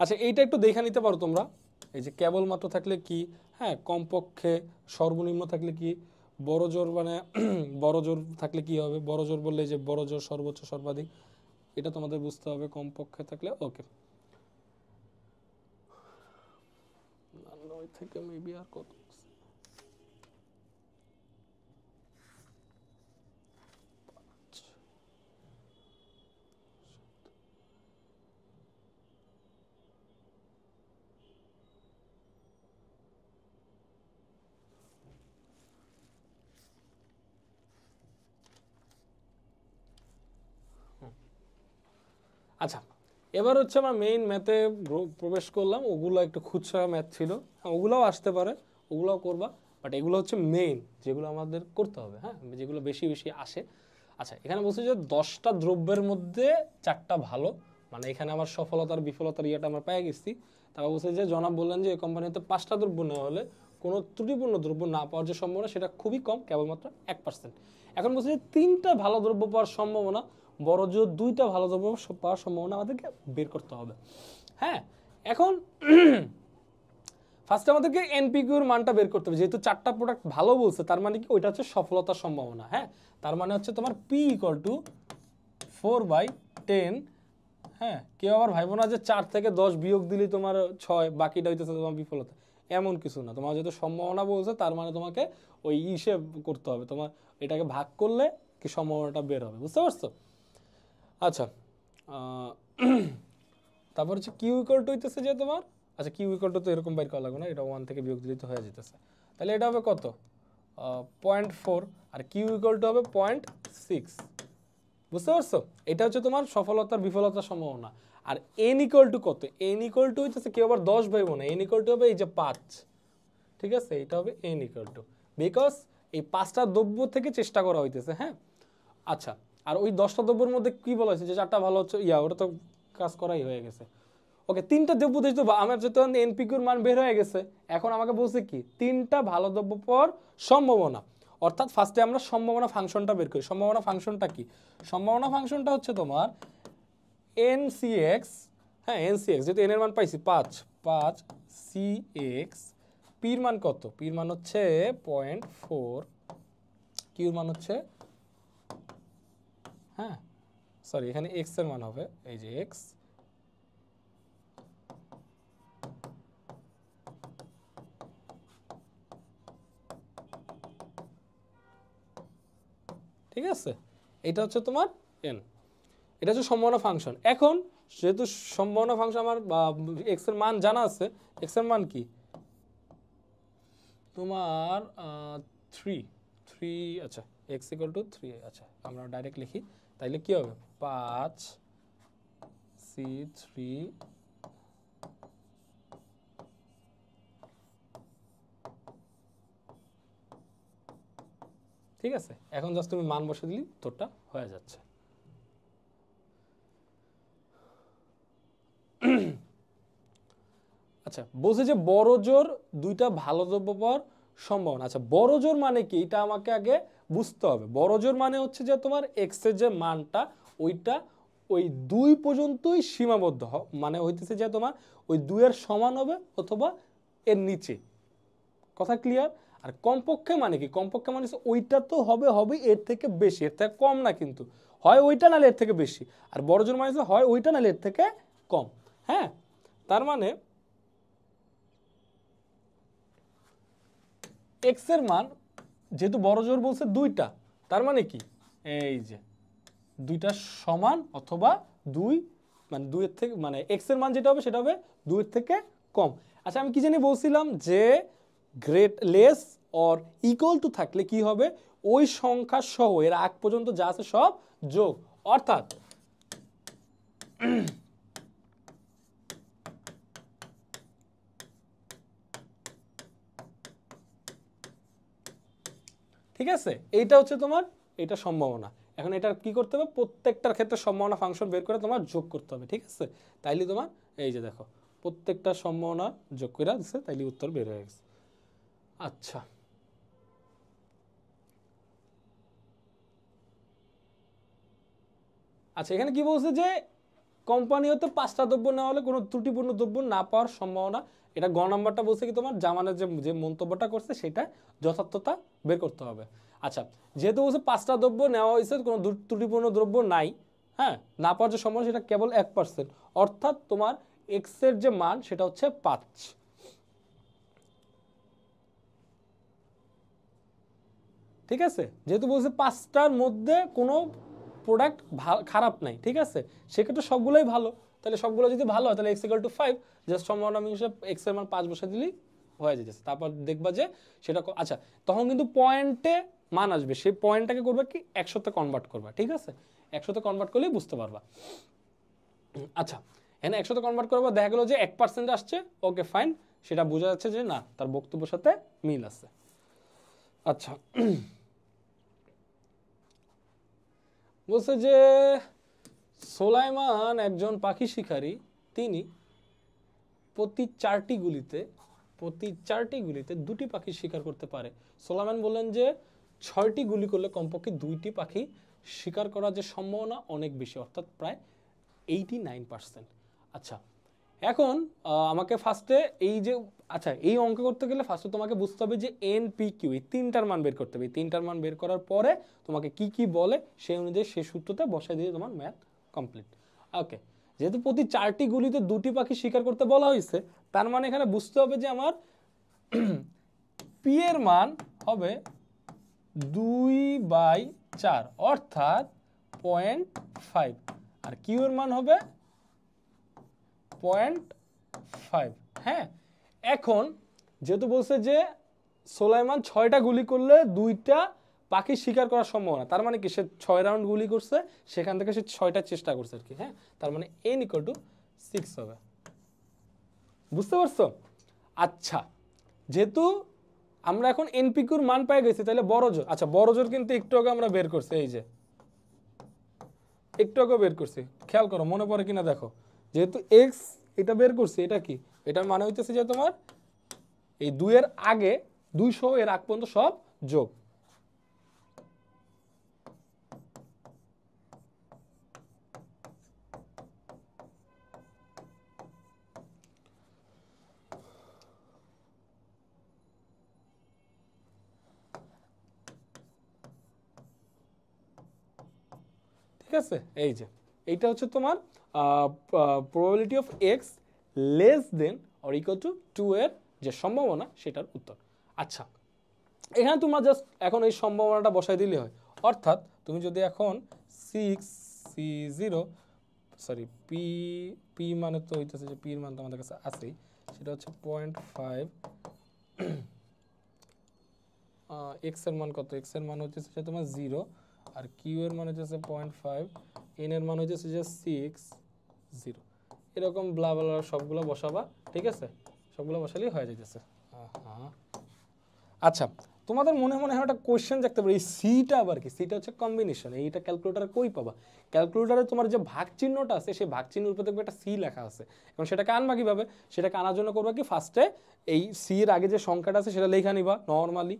আচ্ছা, এইটা একটু দেখে নিতে পারো তোমরা, এই যে কেবলমাত্র থাকলে কি, হ্যাঁ কমপক্ষে, সর্বনিম্ন থাকলে কি, বড় জোর মানে বড় জোর থাকলে কি হবে, বড় জোর বললে যে বড় জোর সর্বোচ্চ সর্বাধিক, এটা তোমাদের বুঝতে হবে কমপক্ষে থাকলে। ওকে, 9 থেকে মেবি আর কত, আচ্ছা এবার হচ্ছে আমরা মেইন ম্যাথে প্রবেশ করলাম। ওগুলো একটু খুচরা ম্যাথ ছিল, হ্যাঁ ওগুলোও আসতে পারে, ওগুলোও করবা, বাট এগুলো হচ্ছে মেইন যেগুলো আমাদের করতে হবে, হ্যাঁ যেগুলো বেশি বেশি আসে। আচ্ছা, এখানে বলছে যে 10টা দ্রব্যের মধ্যে 4টা ভালো, মানে এখানে আমার সফলতার বিফলতার ইয়েটা আমরা পেয়ে গেছি। তারপর বলছে যে জনাব বললেন যে এই কোম্পানিতে 5টা দ্রব্য নেওয়া হলে কোনো ত্রুটিপূর্ণ দ্রব্য না পাওয়ার যে সম্ভাবনা সেটা খুবই কম, কেবলমাত্র 1%। এখন বলছে যে 3টা ভালো দ্রব্য পাওয়ার সম্ভাবনা, বড় জোর 2টা ভালো দ্রব্য পাওয়ার সম্ভাবনা আমাদেরকে বের করতে হবে। হ্যাঁ, এখন ফার্স্টে আমাদেরকে এনপিকিউর মানটা বের করতে হবে, যেহেতু 4টা প্রোডাক্ট ভালো বলছে, তার মানে কি ওইটা হচ্ছে সফলতার সম্ভাবনা। হ্যাঁ, তার মানে হচ্ছে তোমার পি ইকুয়াল টু 4/10। হ্যাঁ, কেউ আবার ভাইবো না যে 4 থেকে 10 বিয়োগ দিলেই তোমার 6, বাকিটা হইতেছে তোমার বিফলতা। এমন কিছু না, তোমার যেহেতু সম্ভাবনা বলছে তার মানে তোমাকে ওই হিসেব করতে হবে, তোমার এটাকে ভাগ করলে কি সম্ভাবনাটা বের হবে, বুঝতে পারছো? আচ্ছা, তারপর হচ্ছে কিউ ইকুয়াল টু হইতেছে যে তোমার, আচ্ছা কিউ ইকুয়াল টু তো এরকম বাইর করা লাগবে না, এটা 1 থেকে বিয়োগ দিলেই তো হয়ে যেতেছে। তাহলে এটা হবে কত? 0.4, আর কিউ ইকুয়াল টু হবে 0.6। বুঝতে পারছো? এটা হচ্ছে তোমার সফলতার বিফলতার সম্ভাবনা। আর এন ইকুয়াল টু কত? এন ইকুয়াল টু হইতেছে কেউ আবার 10 ভাইব না, এন ইকুয়াল টু হবে এই যে 5। ঠিক আছে, এটা হবে এন ইকুয়াল টু, বিকজ এই 5টা দ্রব্য থেকে চেষ্টা করা হইতেছে। হ্যাঁ, আচ্ছা, আর ওই 10টা দ্রব্যের মধ্যে কি বলা হয়েছে যে 4টা ভালো হচ্ছে, ওটা তো কাজ করাই হয়ে গেছে। ওকে, 3টা দ্রব্য দেখতো, আমার যেহেতু এনপিকিউর মান বের হয়ে গেছে, এখন আমাকে বলছে কি 3টা ভালো দ্রব্য পাওয়ার সম্ভাবনা। অর্থাৎ ফার্স্টে আমরা সম্ভাবনা ফাংশনটা বের করি। সম্ভাবনা ফাংশনটা কি? সম্ভাবনা ফাংশনটা হচ্ছে তোমার এনসিএক্স। হ্যাঁ, এনসিএক্স, যেহেতু এন এর মান পাইছি 5 সিএক্স, পির মান কত? পির মান হচ্ছে 0.4, কিউর মান হচ্ছে, হ্যাঁ সরি, এখানে এক্স এর মান হবে এই যে এক্স, ঠিক আছে? এটা হচ্ছে তোমার এন, এটা হচ্ছে সম্ভাবনা ফাংশন। এখন যেহেতু সম্ভাবনা ফাংশন আমার এক্স এর মান জানা আছে, এক্স এর মান কি তোমার 3, আচ্ছা এক্স ইকুয়াল টু 3, আচ্ছা আমরা ডাইরেক্ট লিখি, তাইলে কি হবে 5c3, ঠিক আছে? এখন জাস্ট তুমি মান বসে দিলি তোরটা হয়ে যাচ্ছে। আচ্ছা, বলছে যে বড় জোর 2টা ভালো দ্রব্য পাওয়ার সম্ভাবনা। আচ্ছা, বড় জোর মানে কি এটা আমাকে আগে বুঝতে হবে। বড় জোর মানে হচ্ছে যে তোমার এক্স এর যে মানটা ওইটা ওই 2 পর্যন্তই সীমাবদ্ধ, মানে হইতেছে যে তোমার ওই 2 এর সমান হবে অথবা এর নিচে। কথা ক্লিয়ার? আর কমপক্ষে মানে কি? কমপক্ষে মানে ওইটা তো হবে এর থেকে বেশি, এর থেকে কম না, কিন্তু হয় ওইটা নাহলে এর থেকে বেশি। আর বড় জোর মানে হয় ওইটা নাহলে এর থেকে কম। হ্যাঁ, তার মানে এক্স এর মান যেহেতু বড় জোর বলছে 2টা, তার মানে কি এই যে 2টা সমান অথবা 2, মানে 2 এর থেকে, মানে এক্স এর মান যেটা হবে সেটা হবে 2 এর থেকে কম। আচ্ছা, আমি কি জানি বলছিলাম যে great less or equal to থাকলে কি হবে? ওই সংখ্যা সহ এর আগ পর্যন্ত যা আছে সব যোগ, অর্থাৎ ঠিক আছে, এইটা হচ্ছে তোমার এটা সম্ভাবনা। এখন এটা কি করতে হবে? প্রত্যেকটার ক্ষেত্রে সম্ভাবনা ফাংশন বের করে তোমার যোগ করতে হবে, ঠিক আছে? তাইলে তোমার এই যে দেখো প্রত্যেকটা সম্ভাবনা যোগ করে দিচ্ছে, তাইলে উত্তর বের হয়ে গেছে। আচ্ছা, আচ্ছা এখানে কি বলছে যে কোম্পানি হতে 5টা দ্রব্য নেওয়া হলে কোনো ত্রুটিপূর্ণ দ্রব্য না পাওয়ার সম্ভাবনা। এটা গ নাম্বারটা বলছে কি তোমার জামানের যে মন্তব্যটা করছে সেটা যথার্থতা বের করতে হবে। আচ্ছা, যেহেতু বলছে 5টা দ্রব্য নেওয়া হয়েছে, কোনো ত্রুটিপূর্ণ দ্রব্য নাই, হ্যাঁ, না পাওয়ার যে সম্ভাবনা সেটা কেবল 1%, অর্থাৎ তোমার এক্স এর যে মান সেটা হচ্ছে 5। ঠিক আছে, যেহেতু বলছে 5টার মধ্যে কোনো প্রোডাক্ট খারাপ নাই, ঠিক আছে, সেক্ষেত্রে সবগুলোই ভালো। তাহলে সবগুলো যদি ভালো হয় তাহলে এক্স ইকুয়াল টু 5, জাস্ট সম্ভাবনা হিসেবে এক্স এর মান 5 বসে দিলেই হয়ে যেতেছে। তারপর দেখবা যে সেটা আচ্ছা, তখন কিন্তু পয়েন্টে মান আসবে, সেই পয়েন্টটাকে করবে কি 100তে কনভার্ট করবা, ঠিক আছে? 100তে কনভার্ট করলেই বুঝতে পারবা। আচ্ছা, এখানে 100তে কনভার্ট করবো, দেখা গেলো যে 1% আসছে, ওকে ফাইন, সেটা বোঝা যাচ্ছে যে না তার বক্তব্যের সাথে মিল আছে। আচ্ছা, বলছে যে সোলাইমান একজন পাখি শিকারী, তিনি প্রতি 4টি গুলিতে 2টি পাখি শিকার করতে পারে। সোলাইমান বললেন যে 6টি গুলি করলে কমপক্ষে 2টি পাখি শিকার করার যে সম্ভাবনা অনেক বেশি, অর্থাৎ প্রায় 89%। আচ্ছা, এখন আমাকে ফার্স্টে এই যে আচ্ছা এই অঙ্ক করতে গেলে ফার্স্টে তোমাকে বুঝতে হবে যে এন পি কিউ এই তিনটার মান বের করতে হবে। এই তিনটার মান বের করার পরে তোমাকে কি কি বলে সেই অনুযায়ী সেই সূত্রতে বসাই দিয়ে তোমার ম্যাথ কমপ্লিট। ওকে, যেহেতু প্রতি 4টি গুলিতে 2টি পাখি শিকার করতে বলা হয়েছে, তার মানে এখানে বুঝতে হবে যে আমার পি এর মান হবে 2/4 অর্থাৎ 0.5 আর কিউ এর মান হবে 0.5। হ্যাঁ, এখন যেহেতু বলছে যে সোলাইমান 6টা গুলি করলে 2টা পাখি শিকার করার সম্ভাবনা, তার মানে কি সে 6 রাউন্ড গুলি করছে, সেখান থেকে সে 6টা চেষ্টা করছে আর কি। হ্যাঁ, তার মানে n = 6 হবে। বুঝতে পারছো? আচ্ছা, যেহেতু আমরা এখন এনপিকিউর মান পেয়ে গেছি, তাহলে বড় জোর, আচ্ছা বড় জোর কিন্তু একটু আগে আমরা বের করছি, এই যে একটু আগে বের করছি, খেয়াল করো মনে পড়ে কিনা দেখো। যেহেতু এক্স এটা বের করছি, এটা কি, এটার মানে হইতেছে যে তোমার এই 2 এর আগে 200 এর আগ পর্যন্ত সব যোগ। ঠিক আছে, এই যে এইটা হচ্ছে তোমার probability of x less than or equal to 2 এর যে সম্ভাবনা সেটার উত্তর। আচ্ছা, এখানে তোমরা জাস্ট এখন এই সম্ভাবনাটা বসাই দিলে হয়। অর্থাৎ তুমি যদি এখন 6C0 সরি পি পি মানে তো হইতেছে যে পির মান তো আমাদের কাছে আছেই, সেটা হচ্ছে 0.5, এক্স এর মান কত, এক্স এর মান হচ্ছে যে তোমার 0 আর কিউ এর মান হচ্ছে 0.5, এন এর মান হচ্ছে যে 6 0, এরকম ব্লা ব্লা সবগুলো বসাবা। ঠিক আছে, সবগুলো বসালেই হয়ে যাইতেছে। আচ্ছা, তোমাদের মনে মনে একটা কোশ্চেন দেখতে পারি, এই সিটা আবার কি? সিটা হচ্ছে কম্বিনেশন। এইটা ক্যালকুলেটরে কই পাবা? ক্যালকুলেটরে তোমার যে ভাগ চিহ্নটা আছে সেই ভাগ চিহ্নের উপর দেখবে একটা সি লেখা আছে। এখন সেটাকে আনবা কিভাবে? সেটাকে আনার জন্য করবা কি, ফার্স্টে এই সি এর আগে যে সংখ্যাটা আছে সেটা লেখা নিবা নর্মালি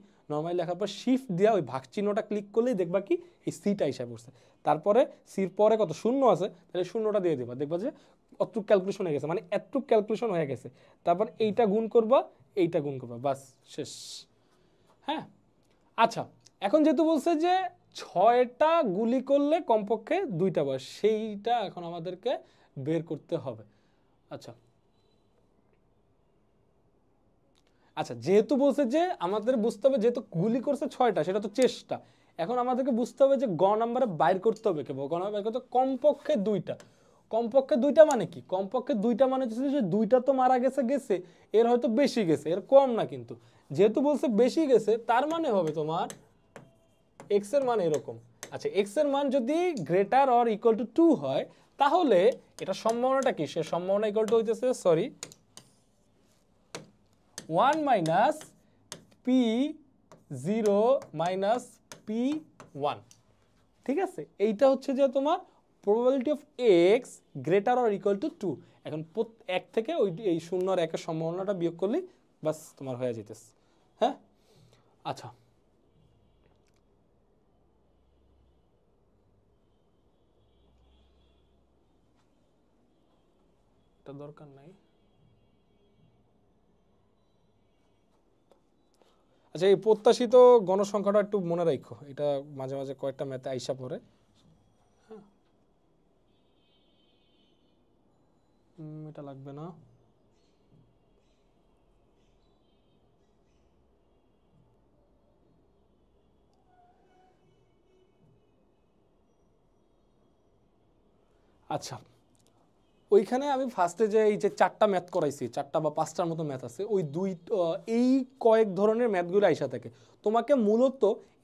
লেখার পর শিফট দিয়া ওই ভাগ চিহ্নটা ক্লিক করলেই দেখবা কি এই সিটা হিসাব করছে। তারপরে সির পরে কত শূন্য আছে, তাহলে শূন্যটা দিয়ে দিবা, দেখবা যে অতটুক ক্যালকুলেশন হয়ে গেছে, মানে এতটুক ক্যালকুলেশন হয়ে গেছে। তারপর এইটা গুণ করবা, এইটা গুণ করবা, বাস শেষ। হ্যাঁ, আচ্ছা, এখন যেহেতু বলছে যে 6টা গুলি করলে কমপক্ষে 2টা বয়স, সেইটা এখন আমাদেরকে বের করতে হবে। আচ্ছা আচ্ছা, যেহেতু বলছে যে আমাদের বুঝতে হবে যেহেতু গুলি করছে 6টা, সেটা তো চেষ্টা। এখন আমাদেরকে বুঝতে হবে যে গ নাম্বারে বাইর করতে হবে কেবল, গ নাম্বারে বাইর করতে কমপক্ষে 2টা। কমপক্ষে 2টা মানে কি? কমপক্ষে 2টা মানে হচ্ছে যে 2টা তো মারা গেছে গেছে, এর হয়তো বেশি গেছে, এর কম না। কিন্তু যেহেতু বলছে বেশি গেছে, তার মানে হবে তোমার এক্স এর মান এরকম। আচ্ছা, এক্স এর মান যদি গ্রেটার অর ইকুয়াল টু 2 হয়, তাহলে এটা সম্ভাবনাটা কি? সে সম্ভাবনা ইকুয়াল টু হইতেছে 1 মাইনাস P0 মাইনাস P1। ঠিক আছে, এইটা হচ্ছে যে তোমার probability of x greater or equal to 2। এখন 1 থেকে ওই এই 0 আর 1-এর সম্ভাবনাটা বিয়োগ করলেই বাস তোমার হয়ে যেতেছে। হ্যাঁ, আচ্ছা এটা দরকার নাই। আচ্ছা, এই প্রত্যাশিত গণসংখ্যাটা একটু মনে রাখো, এটা মাঝে মাঝে কয়েকটা ম্যাথে আইসা পড়ে। হ্যাঁ, এটা লাগবে না। আচ্ছা, ওইখানে আমি ফার্স্টে যে এই যে 4টা ম্যাথ করাইছি, 4টা বা 5টার মতো ম্যাথ আছে, ওই এই কয়েক ধরনের ম্যাথগুলো আইসা থাকে। তোমাকে মূলত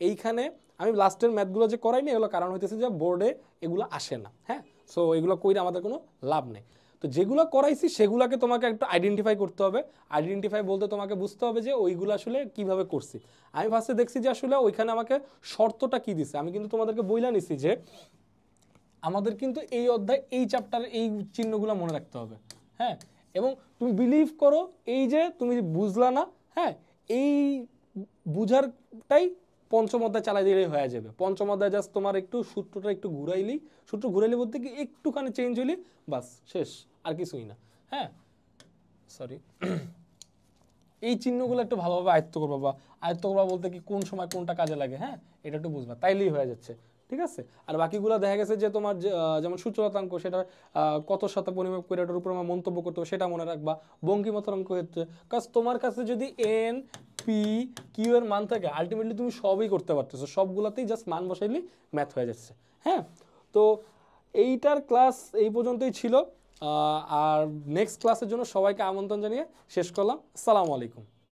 এইখানে আমি লাস্টের ম্যাথগুলো যে করাইনি, এগুলো কারণ হইতেছে যে বোর্ডে এগুলো আসে না। হ্যাঁ, সো এগুলো কইরে আমাদের কোনো লাভ নেই। তো যেগুলো করাইছি সেগুলোকে তোমাকে একটু আইডেন্টিফাই করতে হবে। আইডেন্টিফাই বলতে তোমাকে বুঝতে হবে যে ওইগুলো আসলে কিভাবে করছি। আমি ফার্স্টে দেখছি যে আসলে ওইখানে আমাকে শর্তটা কি দিছে। আমি কিন্তু তোমাদেরকে বইলা নিছি যে আমাদের কিন্তু এই অধ্যায় এই চ্যাপ্টারের এই চিহ্নগুলো মনে রাখতে হবে। হ্যাঁ, এবং তুমি বিলিভ করো এই যে তুমি বুঝলা না, হ্যাঁ, এই বুঝারটাই পঞ্চম অধ্যায় চালাই দিলেই হয়ে যাবে। পঞ্চম অধ্যায় জাস্ট তোমার একটু সূত্রটা একটু ঘুরাইলি, সূত্র ঘুরাইলি বলতে কি একটুখানি চেঞ্জ হইলি, বাস শেষ, আর কিছুই না। হ্যাঁ, সরি এই চিহ্নগুলো একটু ভালোভাবে আয়ত্ত করবা, বা আয়ত্ত করবা বলতে কি কোন সময় কোনটা কাজে লাগে, হ্যাঁ এটা একটু বুঝবা, তাইলেই হয়ে যাচ্ছে। ঠিক আছে, আর বাকিগুলো দেখা গেছে যে তোমার যেমন সূচকাঙ্ক সেটা কত সাথে পরিমাপ করে এটার উপর আমার মন্তব্য করতে হবে সেটা মনে রাখবা। বঙ্কিমতরাঙ্ক ক্ষেত্রে কাজ তোমার কাছে যদি এন পি কিউ এর মান থাকে আলটিমেটলি তুমি সবই করতে পারতেছো, সবগুলাতেই জাস্ট মান বসাইলেই ম্যাথ হয়ে যাচ্ছে। হ্যাঁ, তো এইটার ক্লাস এই পর্যন্তই ছিল। আর নেক্সট ক্লাসের জন্য সবাইকে আমন্ত্রণ জানিয়ে শেষ করলাম। আসসালামু আলাইকুম।